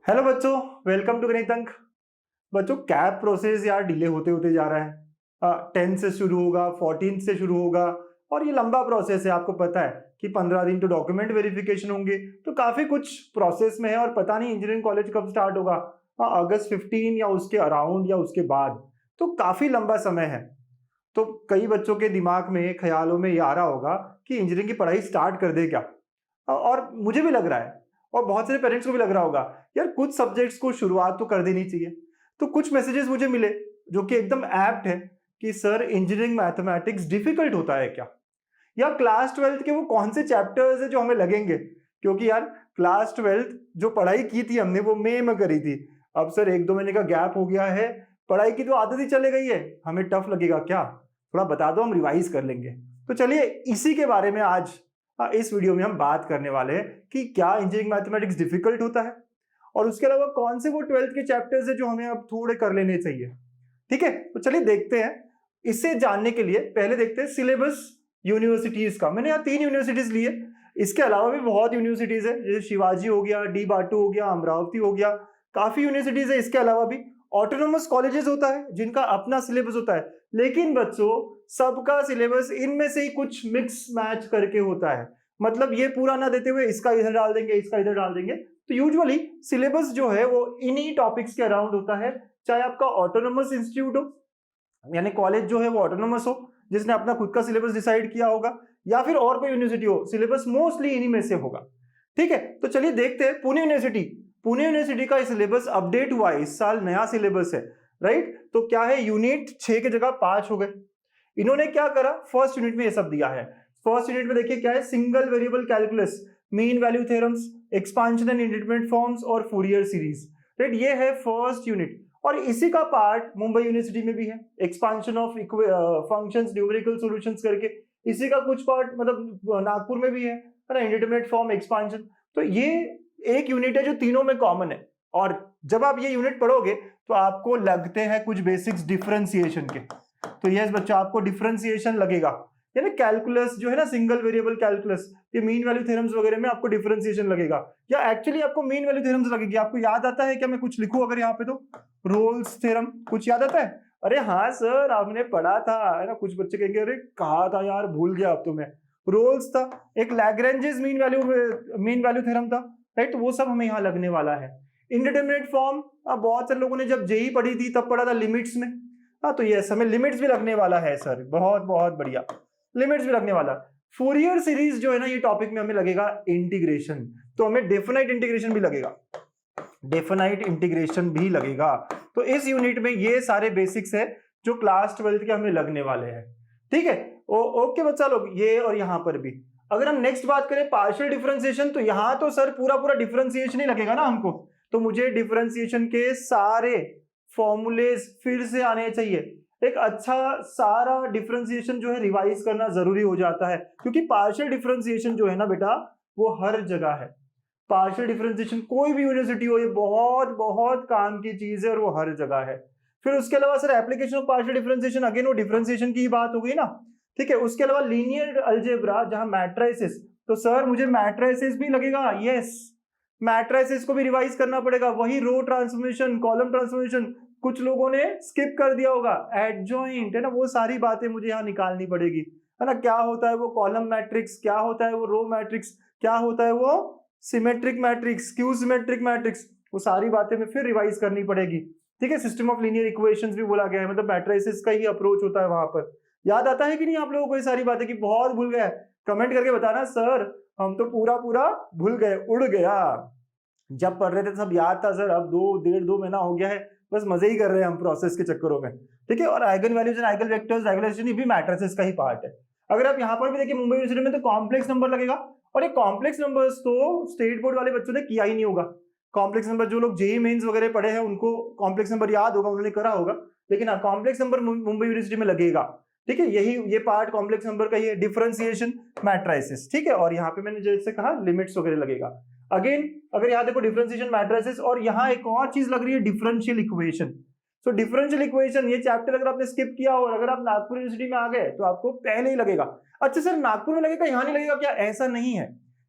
Hello बच्चों, welcome to गणित अंक। बच्चों कैप प्रोसेस यार डिले होते होते जा रहा है। 10 से शुरू होगा, 14 से शुरू होगा और ये लंबा प्रोसेस है। आपको पता है कि 15 दिन तो डॉक्यूमेंट वेरिफिकेशन होंगे, तो काफी कुछ प्रोसेस में है और पता नहीं इंजीनियरिंग कॉलेज कब स्टार्ट होगा। अगस्त 15 या उसके अराउंड या उसके बाद, तो काफी लंबा समय है। तो कई बच्चों के दिमाग में, ख्यालों में ये आ रहा होगा कि इंजीनियरिंग की पढ़ाई स्टार्ट कर दे क्या। और मुझे भी लग रहा है और बहुत सारे पेरेंट्स को भी लग रहा होगा यार कुछ सब्जेक्ट्स को शुरुआत तो कर देनी चाहिए। तो कुछ मैसेजेस मुझे मिले जो कि एकदम एप्ट है कि सर इंजीनियरिंग मैथमेटिक्स डिफिकल्ट होता है क्या, या क्लास 12th के वो कौन से चैप्टर्स है जो हमें लगेंगे। क्योंकि यार क्लास 12th जो पढ़ाई की थी हमने वो मई में करी थी। अब सर 1-2 महीने का गैप हो गया है, पढ़ाई की तो आदत ही चले गई है, हमें टफ लगेगा क्या। थोड़ा बता दो, हम रिवाइज कर लेंगे। तो चलिए इसी के बारे में आज इस वीडियो में हम बात करने वाले हैं कि क्या इंजीनियरिंग मैथमेटिक्स डिफिकल्ट होता है और उसके अलावा कौन से वो 12th के चैप्टर्स है जो हमें अब थोड़े कर लेने चाहिए। ठीक है, तो चलिए देखते हैं। इसे जानने के लिए पहले देखते हैं सिलेबस यूनिवर्सिटीज का। मैंने यहाँ 3 यूनिवर्सिटीज ली है, इसके अलावा भी बहुत यूनिवर्सिटीज है, जैसे शिवाजी हो गया, डी बाटू हो गया, अमरावती हो गया, काफी यूनिवर्सिटीज है। इसके अलावा भी ऑटोनोमस कॉलेजेस होता है जिनका अपना सिलेबस होता है, लेकिन बच्चों सबका सिलेबस इनमें से ही कुछ मिक्स मैच करके होता है। मतलब ये पूरा ना देते हुए इसका इधर डाल देंगे, इसका इधर डाल देंगे। तो यूजुअली सिलेबस जो है वो इन्हीं टॉपिक्स के अराउंड होता है, चाहे आपका ऑटोनोमस इंस्टीट्यूट हो, यानी कॉलेज जो है वो ऑटोनोमस हो जिसने अपना खुद का सिलेबस डिसाइड किया होगा, या फिर और कोई यूनिवर्सिटी हो, सिलेबस मोस्टली इन्हीं में से होगा। ठीक है, तो चलिए देखते हैं पुणे यूनिवर्सिटी। पुणे यूनिवर्सिटी का सिलेबस अपडेट हुआ है, इस साल नया सिलेबस है, राइट। तो क्या है, यूनिट 6 की जगह 5 हो गए। इन्होंने क्या करा, फर्स्ट यूनिट में ये सब दिया है। फर्स्ट यूनिट में देखिए क्या है, single variable calculus, mean value theorems, expansion and indeterminate forms और फूरियर सीरीज, राइट। ये है फर्स्ट यूनिट और इसी का पार्ट मुंबई यूनिवर्सिटी में भी है, expansion of functions numerical solutions करके। इसी का कुछ पार्ट मतलब नागपुर में भी है ना, इंडिटरमिनेट फॉर्म, एक्सपांशन। तो ये एक यूनिट है जो तीनों में कॉमन है। और जब आप ये यूनिट पढ़ोगे तो आपको लगते हैं कुछ बेसिक्स डिफरेंशिएशन के। तो यस बच्चा, आपको डिफरेंशिएशन लगेगा, यानी कैलकुलस जो है ना, सिंगल वेरिएबल कैलकुलस, ये मीन वैल्यू थ्योरम्स वगैरह में आपको डिफरेंशिएशन लगेगा, या एक्चुअली आपको मीन वैल्यू थ्योरम्स लगेगी। आपको याद आता है क्या, मैं कुछ लिखूं अगर यहाँ पे, तो रोल्स थ्योरम कुछ याद आता है? अरे हाँ सर, आपने पढ़ा था है ना। कुछ बच्चे कहेंगे अरे कहा था यार, भूल गया अब तो मैं। रोल्स था, एक लैग्रेंजेस मीन वैल्यू थ्योरम था, राइट। तो वो सब हमें यहाँ लगने वाला है। इंडिटरमिनेट फॉर्म बहुत सारे लोगों ने जब जेई पढ़ी थी तब पढ़ा था लिमिट्स में। हाँ, तो यस, हमें लिमिट्स भी लगने वाला है सर, बहुत बहुत बढ़िया, लिमिट्स भी लगने वाला। फूरियर सीरीज जो है ना, ये टॉपिक में हमें लगेगा इंटीग्रेशन, तो हमें डेफिनाइट इंटीग्रेशन भी लगेगा, डेफिनाइट इंटीग्रेशन भी लगेगा। तो इस यूनिट में ये सारे बेसिक्स है जो क्लास 12th के हमें लगने वाले हैं। ठीक है, ओके बच्चा लोग, ये और यहां पर भी। अगर हम नेक्स्ट बात करें पार्शियल डिफरेंशिएशन, तो यहां तो सर पूरा पूरा डिफरेंशिएशन ही लगेगा ना हमको। तो मुझे डिफरेंशिएशन के सारे फॉर्मूलेज फिर से आने चाहिए। एक अच्छा सारा डिफरेंशिएशन जो है रिवाइज करना जरूरी हो जाता है, क्योंकि पार्शियल डिफरेंशिएशन जो है ना बेटा, वो हर जगह है। पार्शियल डिफरेंशिएशन कोई भी यूनिवर्सिटी हो, ये बहुत बहुत काम की चीज है और वो हर जगह है। फिर उसके अलावा sir application of partial differentiation, again वो डिफरेंशिएशन की बात हो गई ना। ठीक है, उसके अलावा लीनियर अलजेब्रा जहां मैट्रिसेस, तो सर मुझे मैट्रिसेस भी लगेगा, यस। मैट्रिसेस को भी रिवाइज करना पड़ेगा, वही रो ट्रांसफॉर्मेशन, कॉलम ट्रांसफॉर्मेशन, कुछ लोगों ने स्किप कर दिया होगा, एडजॉइंट है ना, वो सारी बातें मुझे यहाँ निकालनी पड़ेगी, है ना। क्या होता है वो कॉलम मैट्रिक्स, क्या होता है वो रो मैट्रिक्स, क्या होता है वो symmetric matrix, Q symmetric matrix, वो सारी बातें में फिर रिवाइज करनी पड़ेगी। ठीक है, सिस्टम ऑफ लीनियर इक्वेशंस भी बोला गया है, मतलब मैट्रिसेस का ही अप्रोच होता है वहां पर। याद आता है कि नहीं आप लोगों को ये सारी बातें, कि बहुत भूल गए? कमेंट करके बताना सर, हम तो पूरा पूरा भूल गए, उड़ गया। जब पढ़ रहे थे सब याद था सर, अब 2 महीना हो गया है, बस मजे ही कर रहे हैं हम प्रोसेस के चक्करों में। ठीक है, और eigen values and eigen vectors, regularization भी मैट्रिसेस का ही पार्ट है। अगर आप यहाँ पर भी देखिए मुंबई यूनिवर्सिटी में, तो कॉम्प्लेक्स नंबर लगेगा, और ये कॉम्प्लेक्स नंबर्स तो स्टेट बोर्ड वाले बच्चों ने किया ही नहीं होगा। कॉम्प्लेक्स नंबर जो लोग जेई मेंस वगैरह पढ़े हैं उनको कॉम्प्लेक्स नंबर याद होगा, उन्होंने करा होगा, लेकिन हाँ कॉम्प्लेक्स नंबर मुंबई यूनिवर्सिटी में लगेगा। ठीक है, यही ये पार्ट कॉम्प्लेक्स नंबर का ही है, डिफरेंशिएशन, मैट्रिसेस। ठीक है, और यहाँ पे मैंने जैसे कहा लिमिट्स वगैरह लगेगा। अगेन अगर यहाँ देखो डिफरेंशिएशन, मैट्रिसेस, और यहाँ एक और चीज लग रही है डिफरेंशियल इक्वेशन। सो डिफरेंशियल इक्वेशन, ये चैप्टर अगर आपने स्किप किया और अगर आप नागपुर यूनिवर्सिटी में आ गए तो आपको पहले ही लगेगा। अच्छा सर नागपुर में लगेगा, यहाँ नहीं लगेगा क्या? ऐसा नहीं है,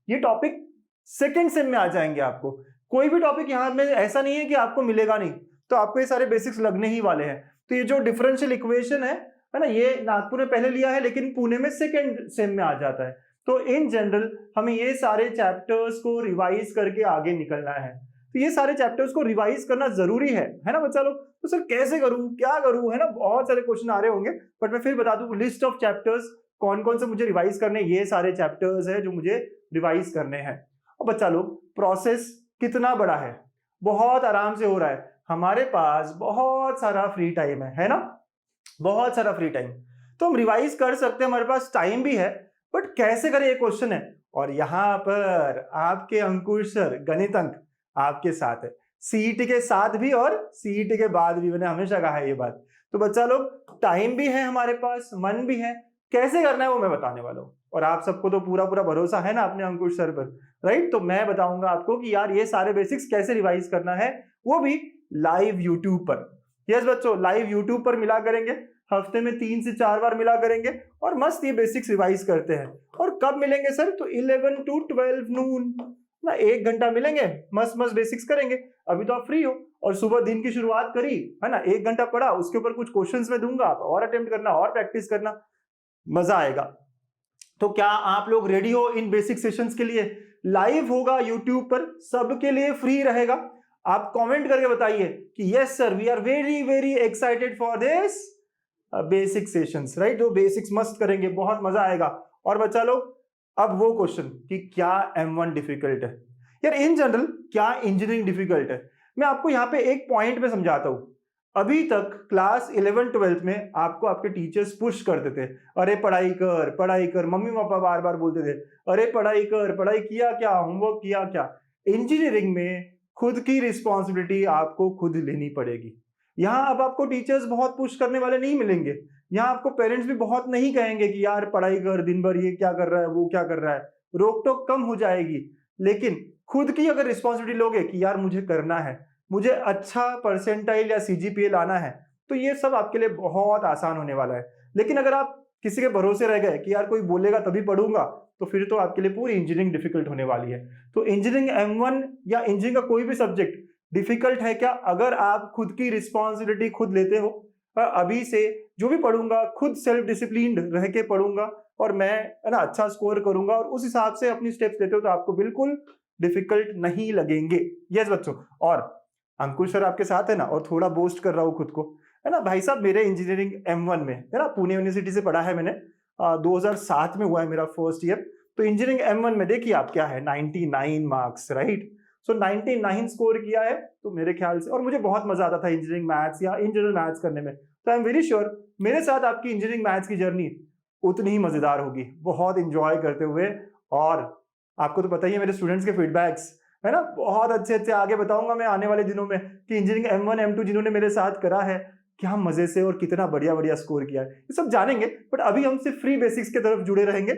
ये टॉपिक सेकेंड सेम में आ जाएंगे आपको। कोई भी टॉपिक यहाँ में ऐसा नहीं है कि आपको मिलेगा नहीं, तो आपको ये सारे बेसिक्स लगने ही वाले हैं। तो ये जो डिफरेंशियल इक्वेशन है ना, ये नागपुर में पहले लिया है लेकिन पुणे में सेकेंड सेम में आ जाता है। तो इन जनरल हमें ये सारे चैप्टर्स को रिवाइज करके आगे निकलना है। तो ये सारे चैप्टर्स को रिवाइज करना जरूरी है ना बच्चा लोग। तो सर कैसे करूं, क्या करूं, है ना, बहुत सारे क्वेश्चन आ रहे होंगे, बट मैं फिर बता दूं लिस्ट ऑफ चैप्टर्स कौन कौन से मुझे रिवाइज करने, ये सारे चैप्टर्स है जो मुझे रिवाइज करने हैं। और बच्चा लोग प्रोसेस कितना बड़ा है, बहुत आराम से हो रहा है, हमारे पास बहुत सारा फ्री टाइम है ना, बहुत सारा फ्री टाइम, तो हम रिवाइज कर सकते हैं, हमारे पास टाइम भी है, बट कैसे करें ये क्वेश्चन है। और यहां पर आपके अंकुश सर गणित अंक आपके साथ है, सीईटी के साथ भी और सीईटी के बाद भी, मैंने हमेशा कहा है ये बात। तो बच्चा लोग टाइम भी है हमारे पास, मन भी है, कैसे करना है वो मैं बताने वाला हूँ। और आप सबको तो पूरा पूरा भरोसा है ना अपने अंकुश सर पर, राइट। तो मैं बताऊंगा आपको कि यार ये सारे बेसिक्स कैसे रिवाइज करना है, वो भी लाइव यूट्यूब पर। यस बच्चों, लाइव यूट्यूब पर मिला करेंगे, हफ्ते में 3 से 4 बार मिला करेंगे और मस्त ये बेसिक्स रिवाइज करते हैं। और कब मिलेंगे सर, तो 11 to 12 नून ना, 1 घंटा मिलेंगे, मस्त मस्त बेसिक्स करेंगे। अभी तो आप फ्री हो और सुबह दिन की शुरुआत करी है ना, 1 घंटा पढ़ा, उसके ऊपर कुछ क्वेश्चंस में दूंगा, आप और अटेम्प्ट करना और प्रैक्टिस करना, मजा आएगा। तो क्या आप लोग रेडी हो इन बेसिक सेशंस के लिए? लाइव होगा यूट्यूब पर, सबके लिए फ्री रहेगा। आप कमेंट करके बताइए कि yes sir, we are very very excited for this basic sessions, right. जो बेसिक्स मस्त करेंगे, बहुत मजा आएगा। और बच्चा लोग अब वो क्वेश्चन कि क्या M1 डिफिकल्ट है यार, इन जनरल क्या इंजीनियरिंग डिफिकल्ट है, मैं आपको यहाँ पे एक पॉइंट पे समझाता हूँ। अभी तक क्लास 11-12 में आपको आपके टीचर्स पुश करते थे, अरे पढ़ाई कर पढ़ाई कर, मम्मी पापा बार बार बोलते थे अरे पढ़ाई कर, पढ़ाई किया क्या, होमवर्क किया क्या। इंजीनियरिंग में खुद की रिस्पॉन्सिबिलिटी आपको खुद लेनी पड़ेगी। यहाँ अब आपको टीचर्स बहुत पुश करने वाले नहीं मिलेंगे, यहाँ आपको पेरेंट्स भी बहुत नहीं कहेंगे कि यार पढ़ाई कर, दिन भर ये क्या कर रहा है, वो क्या कर रहा है, रोक टोक कम हो जाएगी। लेकिन खुद की अगर रिस्पॉन्सिबिलिटी लोगे कि यार मुझे करना है, मुझे अच्छा परसेंटाइल या CGPA लाना है, तो ये सब आपके लिए बहुत आसान होने वाला है। लेकिन अगर आप किसी के भरोसे रह गए कि यार कोई बोलेगा तभी पढ़ूंगा, तो फिर तो आपके लिए पूरी इंजीनियरिंग डिफिकल्ट होने वाली है। तो इंजीनियरिंग M1 या इंजीनियरिंग का कोई भी सब्जेक्ट डिफिकल्ट है क्या, अगर आप खुद की रिस्पॉन्सिबिलिटी खुद लेते हो। अभी से जो भी पढ़ूंगा खुद सेल्फ डिसिप्लिन्ड रह के पढ़ूंगा और मैं है ना अच्छा स्कोर करूंगा, और उस हिसाब से अपनी स्टेप्स लेते हो तो आपको बिल्कुल डिफिकल्ट नहीं लगेंगे। यस बच्चों, और अंकुश सर आपके साथ है ना, और थोड़ा बोस्ट कर रहा हूँ खुद को, है ना भाई साहब। मेरे इंजीनियरिंग M1 में है ना, पुणे यूनिवर्सिटी से पढ़ा है मैंने, 2007 में हुआ है मेरा फर्स्ट ईयर। तो इंजीनियरिंग M1 में देखिए आप क्या है, 99 मार्क्स, राइट। सो 99 स्कोर किया है, तो मेरे ख्याल से, और मुझे बहुत मजा आता था इंजीनियरिंग मैथ्स या इन जनरल मैथ्स करने में। तो आई एम वेरी श्योर मेरे साथ आपकी इंजीनियरिंग मैथ्स की जर्नी उतनी ही मजेदार होगी, बहुत इंजॉय करते हुए। और आपको तो पता ही है मेरे स्टूडेंट्स के फीडबैक्स, है ना, बहुत अच्छे अच्छे आगे बताऊंगा मैं आने वाले दिनों में कि इंजीनियरिंग M1 M2 जिन्होंने मेरे साथ करा है क्या मजे से और कितना बढ़िया बढ़िया स्कोर किया है, ये सब जानेंगे। बट अभी हम सिर्फ फ्री बेसिक्स की तरफ जुड़े रहेंगे,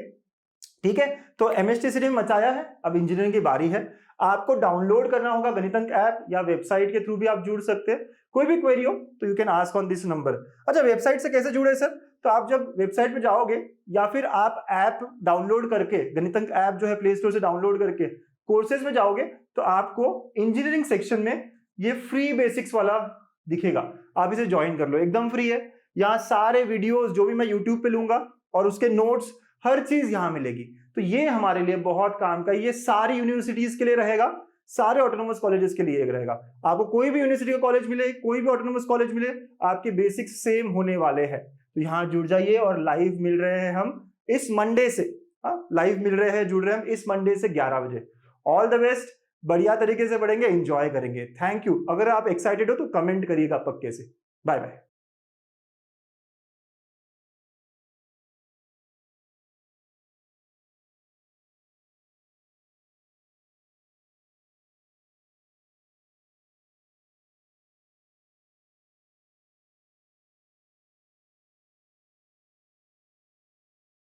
ठीक है। तो MSTCD में मचाया है, अब इंजीनियरिंग की बारी है। आपको डाउनलोड करना होगा गणितंक ऐप, या वेबसाइट के थ्रू भी आप जुड़ सकते हैं। कोई भी क्वेरी हो तो you can ask on this number. अच्छा, वेबसाइट से कैसे जुड़े सर, तो आप जब वेबसाइट पे जाओगे या फिर आप ऐप डाउनलोड करके, गणितंक ऐप जो है प्ले स्टोर से डाउनलोड करके कोर्सेज में जाओगे, तो आपको इंजीनियरिंग सेक्शन में ये फ्री बेसिक्स वाला दिखेगा, आप इसे ज्वाइन कर लो, एकदम फ्री है। यहाँ सारे वीडियोस जो भी मैं यूट्यूब पे लूंगा और उसके नोट्स, हर चीज यहाँ मिलेगी। तो ये हमारे लिए बहुत काम का, ये सारी यूनिवर्सिटीज के लिए रहेगा, सारे ऑटोनोमस कॉलेजेस के लिए रहेगा। आपको कोई भी यूनिवर्सिटी का कॉलेज मिले, कोई भी ऑटोनोमस कॉलेज मिले, आपके बेसिक्स सेम होने वाले हैं। तो यहाँ जुड़ जाइए, और लाइव मिल रहे हैं हम इस मंडे से, लाइव मिल रहे हैं, जुड़ रहे हैं हम इस मंडे से 11 बजे। ऑल द बेस्ट, बढ़िया तरीके से पढ़ेंगे, एंजॉय करेंगे। Thank you. अगर आप एक्साइटेड हो तो कमेंट करिएगा पक्के से। Bye bye.